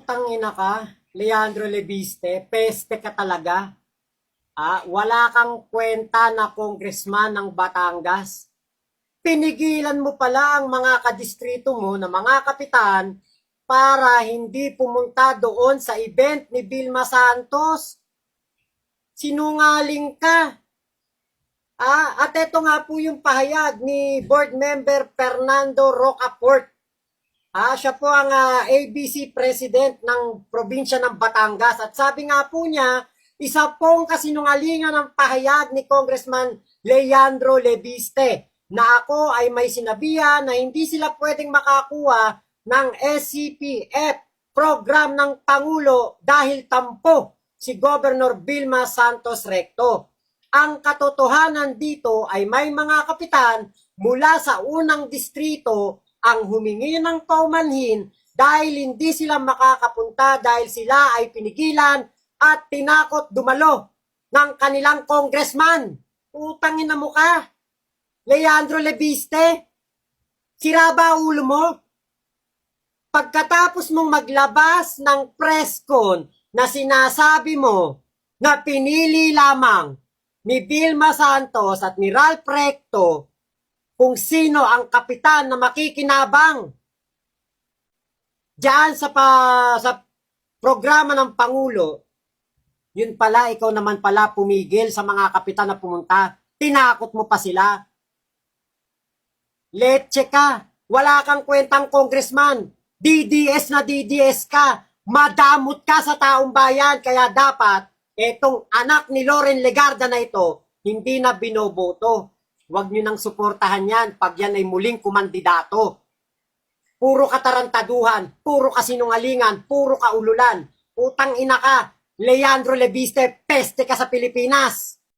Tangina ka, Leandro Lebiste, peste ka talaga. Wala kang kwenta na congressman ng Batangas. Pinigilan mo pala ang mga kadistrito mo na mga kapitan para hindi pumunta doon sa event ni Vilma Santos. Sinungaling ka. At ito nga po yung pahayag ni Board Member Fernando Rocaport. Siya po ang ABC President ng probinsya ng Batangas. At sabi nga po niya, isa pong kasinungalingan ng pahayag ni Congressman Leandro Lebiste na ako ay may sinabihan na hindi sila pwedeng makakuha ng SCPF program ng Pangulo dahil tampo si Governor Vilma Santos Recto. Ang katotohanan dito ay may mga kapitan mula sa unang distrito ang humingi ng paumanhin dahil hindi sila makakapunta dahil sila ay pinigilan at tinakot dumalo ng kanilang congressman. Utangin na mo ka, Leandro Lebiste. Sira ba ulo mo? Pagkatapos mong maglabas ng press con na sinasabi mo na pinili lamang ni Vilma Santos at ni Ralph Recto kung sino ang kapitan na makikinabang diyan sa programa ng Pangulo, yun pala, ikaw naman pala pumigil sa mga kapitan na pumunta. Tinakot mo pa sila. Leche ka. Wala kang kwentang congressman. DDS na DDS ka. Madamot ka sa taong bayan. Kaya dapat, etong anak ni Loren Legarda na ito, hindi na binoboto. Huwag nyo nang suportahan yan pag yan ay muling kumandidato. Puro katarantaduhan, puro kasinungalingan, puro kaululan. Utang ina ka, Leandro Lebiste, peste ka sa Pilipinas.